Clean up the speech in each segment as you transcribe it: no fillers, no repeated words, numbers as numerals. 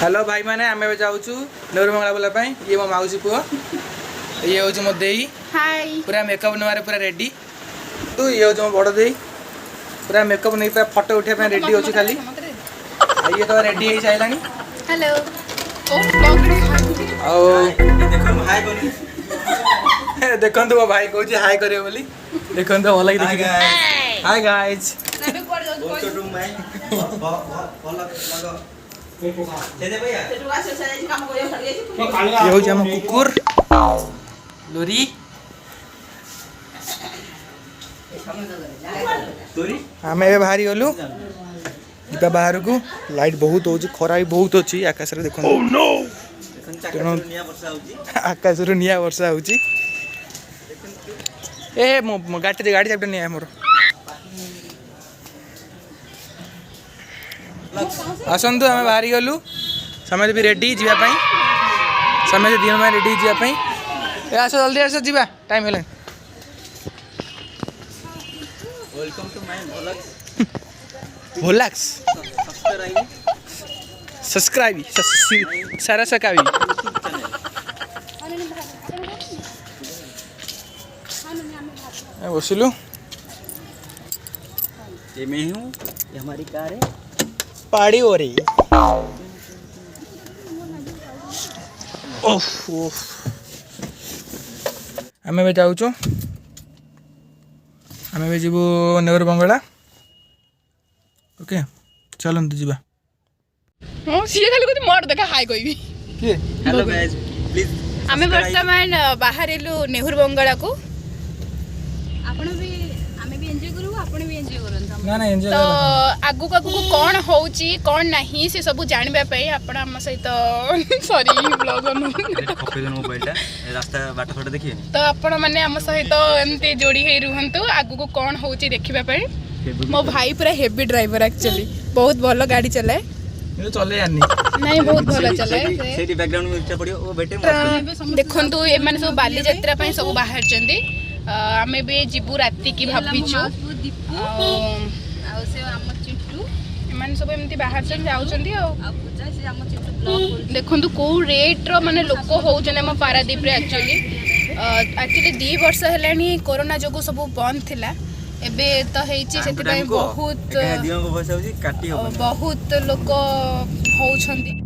Hello भाई मैंने आम जाऊँ नेहरू मंगला बोला ये मो मौसी पुओ ये हूँ मो देई हाय पूरा मेकअप नवारे पूरा रेडी तो ये हूँ मो बड़ देई पूरा मेकअप नहीं पूरा फोटो उठे रेडी अच्छी खाली ये तो रेडी हो सारा हेलो देखो मो भाई कौन हाय करे बोली देखो भल लगे हाय गाइज ये हूँ आम कुकुर लोरी आम ए बाहरी गलु बाहर को लाइट बहुत हो खरा भी बहुत अच्छी आकाश देखो तेणु आकाश निआ वर्षा हो गाड़ी गाड़ी चापटा निआ मोर आसतु आम बाहरी गलु समझ भी रेडी जावाई समझ दिन में रेडी जावाई आस जल्दी आस जा टाइम है वेलकम टू माय भोलाक्स सब्सक्राइब सारा सकावी बसिलु ये मैं हूँ ये हमारी कार है पाड़ी हो रही ओफ ओफ आम जाऊँ आम जीवु नेहरू बंगला ओके चलते जीवा हां सी खाली कोती मोर देखा हाय कहबी के हेलो गाइस प्लीज आमे वर्तमान बाहरिलु नेहरू बंगला को आपण भी आमे भी एन्जॉय करू आपण भी एन्जॉय करन ना ना एन्जॉय तो आगु आगु कौन होउची कौन नहीं से सब जानबा पई आपण हम सहित सॉरी ब्लॉग कॉपी देन मोबाइलटा रास्ता बाट फट देखिए तो आपण माने हम सहित एमती जोड़ी हे रुहंतु आगु को कौन होउची देखिबा पई मो भाई पूरा हेवी ड्राइवर एक्चुअली बहुत भलो गाड़ी चलाए ये चले यानी नहीं बहुत भलो चलाए सेठी बैकग्राउंड में इच्छा पड़ियो ओ बेटे देखंतु ए माने सब बाली यात्रा पई सब बाहर चंदी आमे भी जीबू राती की भाबिचु आ से हम चिट्टू एमान सब एमती बाहर चन जाउचंदी आ पूजा से हम चिट्टू ब्लॉग देखंतु को रेट रो माने लोक होउचन हम पारादीप रे एक्चुअली 2 वर्ष हेलानी कोरोना जोगु सब बंद थिला एबे तो हेची सेति पई बहुत दियो को बस होची काटी हो बहुत लोक होउछंदी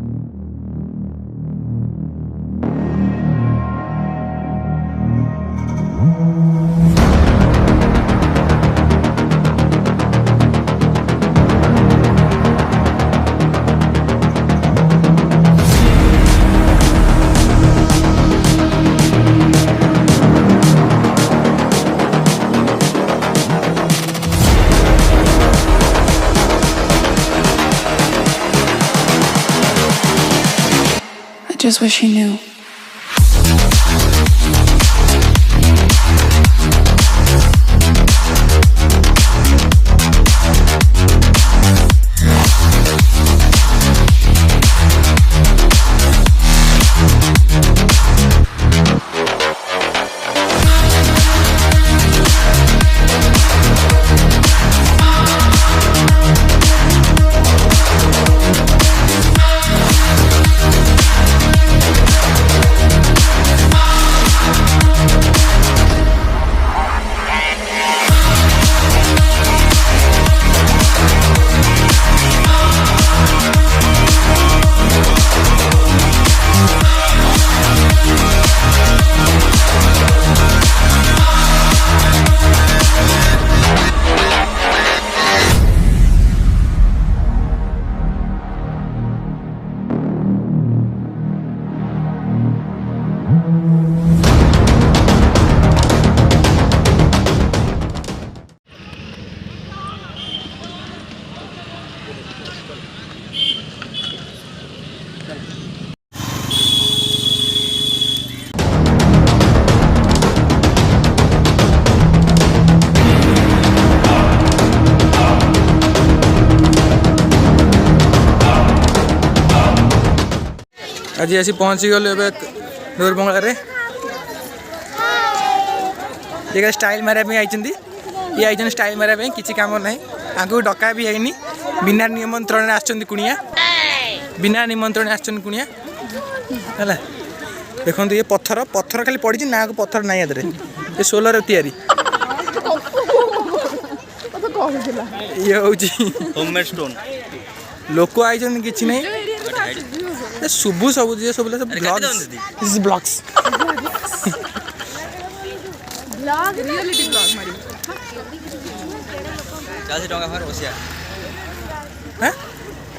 Just wish he knew. आज आसी पहुँची गलु नेहरू बंगला ये स्टाइल मारे ये आई स्टाइल मारे किसी काम ना आगे डका भी है बिना निमंत्रण आसुनिया बिना निमंत्रण आसछन कुनिया है देखो ये पत्थर पत्थर खाली पड़ी ना को पत्थर ना याद ये सोलर तैयारी ये हूँ होममेड स्टोन लोक आई किसी नहीं शुभु सब सब ब्लॉग्स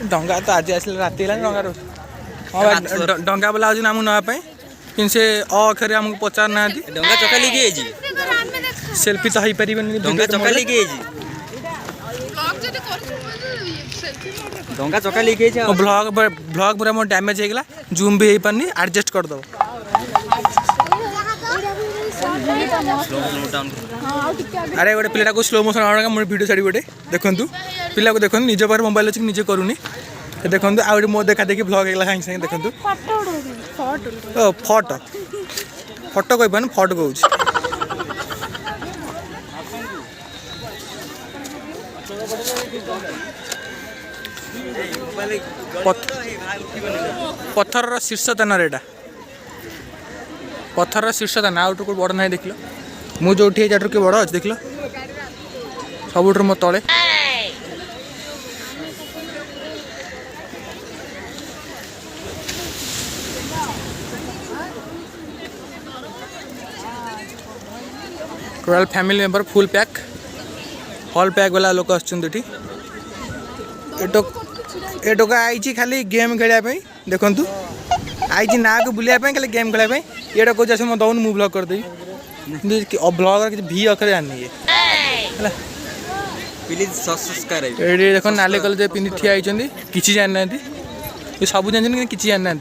डंगा तो आज आस राति डंगा डंगा वाला आज आम नापी कि से अक्षर आमको पचार ना डंगा चका लेके सेल्फी तो हो पारे डंगा चका लेके डंगा चका लेके ब्लॉग ब्लॉग पूरा मोर डैमेज होगला जूम भी हो पारनी एडजस्ट कर दो अरे गोटे पिला को स्लो मोशन आने मोर वीडियो छाड़ी गोटे देखु पिला को देखो निज पाखे मोबाइल अच्छे निजे करूनी देखो आउ मो देखा देखी ब्लॉग होगा सागे सागे देखो फटो फटो कह पान फट कहूँ पत्थर शीर्ष तान एटा पत्थर शीर्ष तान आउट को बड़ ना देख मु जो उठी जाटू के बड़ अच्छे देख सबुठ मो तले total family member full pack hall pack वाला लोक आछंती एटोका आई खाली गेम खेलने देखु आई ना को बुलाया खाली गेम खेलने ये कौन आस दौन मु ब्लॉग करदेवी ब्लॉगर किसी भी अक्षर जानी है देख नाली कलर पिंधि ठिया होती किसी जानी ना ये सब जानते किसी जानी ना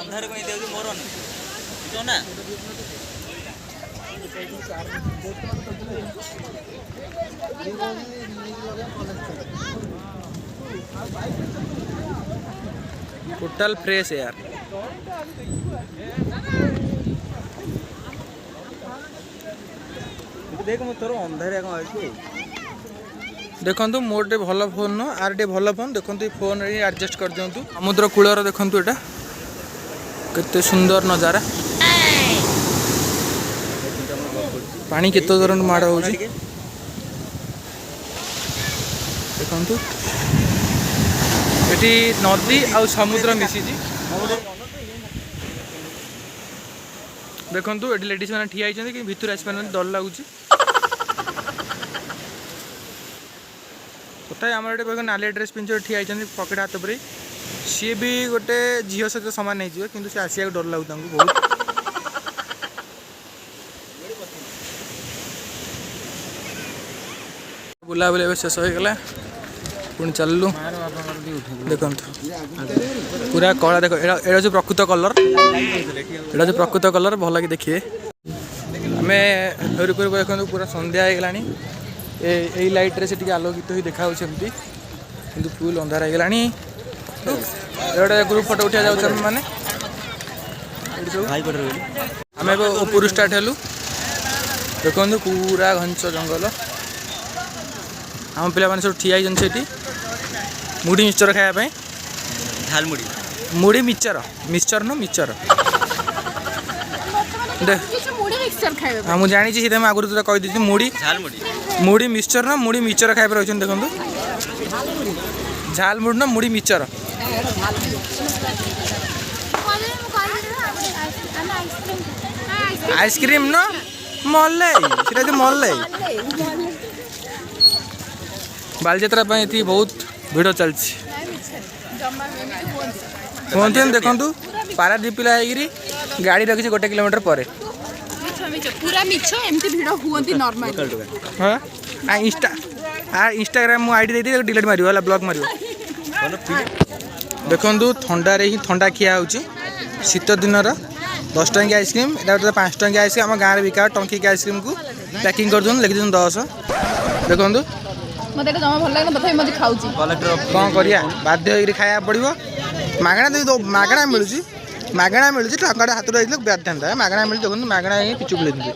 अंधार को मोर ना टोटल फ्रेश यार देख मो तोर अंधार देखो मोर टे भल फोन न आर टे भल फोन देखो फोन एडजस्ट कर दिंतु समुद्र कूलर देखो एटा केते सुंदर नजारा पानी केते दर माड़ हो देखु ये नदी आ समुद्र मिसी देखु ये लेडीज मैंने ठिया कि भितर आसपार डर लगुच तथा आम ये नाली ड्रेस पिंध ठिया पकेट हाथ पर सी भी गोटे झील सहित सामान हो कि आसिया डर लगू बहुत बुलाबुली शेष हो गला पुणी चलू देखो पूरा कला देख एटा जो प्रकृत कलर एटा जो प्रकृत कलर भल कि देखिए आम देखो पूरा संध्या हो गला यही लाइट रे से आलोकित हो देखा कि फुल अंधार हो गला गोटे ग्रुप फोटो उठा जाऊँ मैंने आम ऊपर स्टार्ट हेलु देखो पूरा घंच जंगल आम पे सब ठिया होती मुढ़ी मिक्सचर खायापी झाल मुढ़ी मुढ़ी मिक्सचर मिक्सचर न मिक्सचर हाँ मुझे जानी सीधे आगुरी तो कहीदी मुढ़ी मुढ़ी मिक्सचर न मुढ़ी मिक्सचर खाया रही देखो झाल मुढ़ी न मुढ़ी मिक्सचर आइसक्रीम न मल्लै सीटा मल्लै बालजात्रा बहुत भिड़ चलती देखु पारादीप पिला गाड़ी रखी 1 किलोमीटर पर पूरा मिछ एमती भिड़ हुंती नॉर्मल हां इंस्टाग्राम मु आईडी दे डिलीट मारियो वाला ब्लॉग मारियो देखु ठंडा रे ही ठंडा खिया होची शीत दिन 10 टंकी आइसक्रीम एटा 5 टंकी आइसक्रीम आम गाँव बिका टंकी आइसक्रीम को पैकिंग कर दून लिखि 10 देखु मते जमा भल लागना तथापि मते खाउची कौन करिया बाध्य होई खाया पड़िबो ମାଗଣା ମିଳୁଛି ଟଙ୍କାଟେ ହାତରୁ ଯାଇଥିଲେ ବ୍ୟାରିଥାନ୍ତା ମାଗଣା ମିଳୁଛି ଦେଖନ୍ତୁ ମାଗଣା ହିଁ ପିଛୁ ବୁଲେଇ ଦିଏ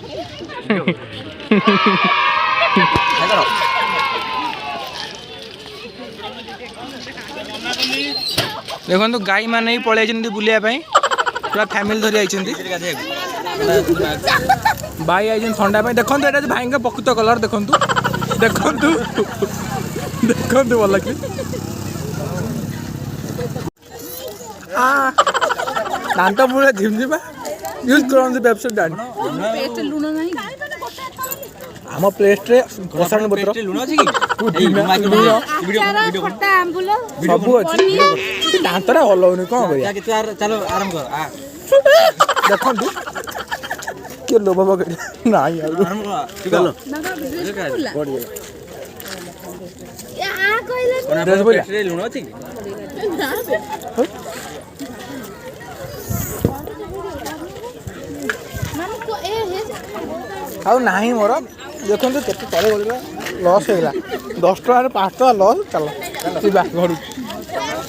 ଦେଖନ୍ତୁ ଗାଈ ମାନେ ବି ପଳେଇ ଯାଇଛନ୍ତି ବୁଲିବା ପାଇଁ ପୁରା ଫ୍ୟାମିଲି ଧରି ଯାଇଛନ୍ତି ଭାଇ ଯାଇଛନ୍ତି ଥଣ୍ଡା ପାଇଁ ଦେଖନ୍ତୁ ଏଇଟା ଭାଇଙ୍କ ପ୍ରକୃତ କଲର ଦେଖନ୍ତୁ ଭଲ କି ଦାନ୍ତ ପୁରା ଝିମଝିମା ୟୁଜ୍ କରନ୍ତି ବ୍ୟବସାୟ ଜାଣି ଆମ ପ୍ଲେଟ୍ରେ ରସାୟନ ପତ୍ର ସବୁ ଅଛି ଦାନ୍ତଟା ଭଲ ହଉନି କ'ଣ କରିବା ଦେଖନ୍ତୁ କିଏ ଲୋଭ ପକେଇଲେ ନାଇଁ ଲୁଣ ଅଛି ଆଉ ନାହିଁ ମୋର ଦେଖନ୍ତୁ କେତେ ତଳେ ଗଳିଲା ଲସ୍ ହେଇଗଲା 10 ଟଙ୍କାରେ 5 ଟଙ୍କା ଲସ୍ ଚାଲ ଯିବା ଘରକୁ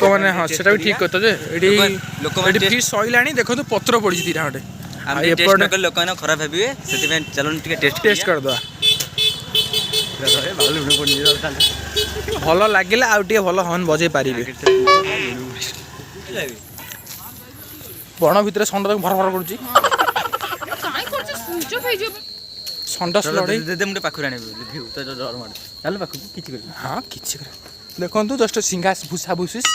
ଲୋକମାନେ ହଁ ସେଟା ବି ଠିକ୍ କଥା ଯେ ଏଠି ଫିସ୍ ସଇଲାଣି ଦେଖନ୍ତୁ ପତ୍ର ପଡ଼ିଛି ଦିଟା ଖଣ୍ଡେ ଏପଟେ ଲୋକମାନେ ଖରାପ ଭାବିବେ ସେଥିପାଇଁ ଚାଲନ୍ତୁ ଟିକେ ଟେଷ୍ଟ କରିଦେବା ଭଲ ଲାଗିଲା ଆଉ ଟିକେ ଭଲ ହର୍ନ ବଜେଇ ପାରିବେ ବଣ ଭିତରେ ଷଣ୍ଢ ତାକୁ ଭର ଭର କରୁଛି ଷଣ୍ଢ ଲଢ଼େଇ ମୁଁ ପାଖରୁ ଆଣିବି ଚାଲ ପାଖକୁ କିଛି କରିବି ହଁ କିଛି ଦେଖନ୍ତୁ ଜଷ୍ଟ ସିଙ୍ଘାସ ଭୁଷା ଭୁଷିସ୍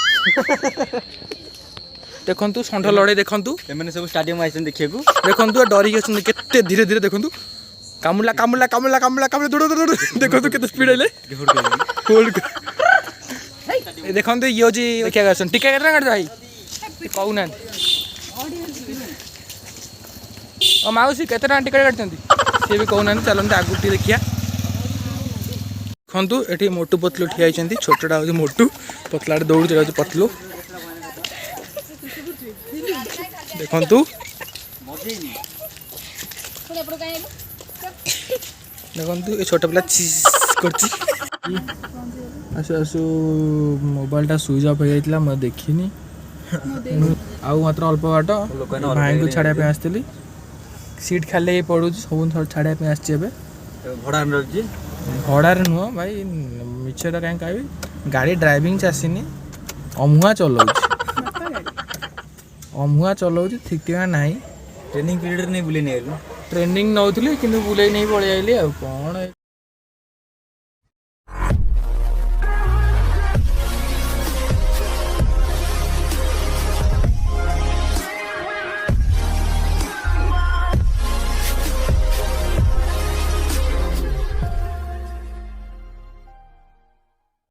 ଦେଖନ୍ତୁ ଷଣ୍ଢ ଲଢ଼େଇ ଦେଖନ୍ତୁ ଏମାନେ ସବୁ ଷ୍ଟାଡିୟମ ଆସିଛନ୍ତି ଦେଖିବାକୁ ଦେଖନ୍ତୁ ଡରିକି ଅଛନ୍ତି କେତେ ଧୀରେ ଧୀରେ ଦେଖନ୍ତୁ କାମୁଲା ଦୌଡ଼ ଦେଖନ୍ତୁ କେତେ ସ୍ପିଡ୍ ହେଲେ ଦେଖନ୍ତୁ ଇଏ ହେଉଛି ଦେଖିବାକୁ ଆସନ୍ତୁ ଟିକେ କେତେ ଟଙ୍କା ଭାଇ କହୁନାହାନ୍ତି ମାଉସୀ କେତେ ଟଙ୍କା ଟିକେଟ୍ କାଟିଛନ୍ତି ସିଏ ବି କହୁନାହାନ୍ତି ଚାଲନ୍ତୁ ଆଗକୁ ଟିକେ ଦେଖିବା ଦେଖନ୍ତୁ ଏଠି ମୋଟୁ ପତଲୁ ଠିଆ ହେଇଛନ୍ତି ଛୋଟଟା ହେଉଛି ମୋଟୁ ପତଲାଟା ଦୌଡ଼ୁଛି ହେଉଛି ପତଲୁ ଦେଖନ୍ତୁ ଏ ଛୋଟ ପିଲା ଚିଜ୍ କରୁଛି ଆସୁ ମୋବାଇଲଟା ସୁଇଚ୍ ଅଫ୍ ହେଇଯାଇଥିଲା ମୁଁ ଦେଖିନି ଆଉ ମାତ୍ର ଅଳ୍ପ ବାଟ ଭାଇଙ୍କୁ ଛାଡ଼ିବା ପାଇଁ ଆସିଥିଲି ସିଟ୍ ଖାଲି ହେଇ ପଡ଼ୁଛି ସବୁ ଛାଡ଼ିବା ପାଇଁ ଆସିଛି ଏବେ ଭଡ଼ାରେ ନୁହଁ ଭାଇ ମିଛଟା କାହିଁ କହିବି ଗାଡ଼ି ଡ୍ରାଇଭିଂ ଆସିନି ଅମୁଆ ଚଲାଉଛି ଠିକ୍ ଠିକଣା ନାହିଁ ଟ୍ରେନିଂ ପିରିୟଡ଼ରେ ନେଇ ବୁଲେଇ ନେଇ ଟ୍ରେନିଂ ନେଉଥିଲି କିନ୍ତୁ ବୁଲେଇ ନେଇ ପଳେଇ ଆଇଲି ଆଉ କ'ଣ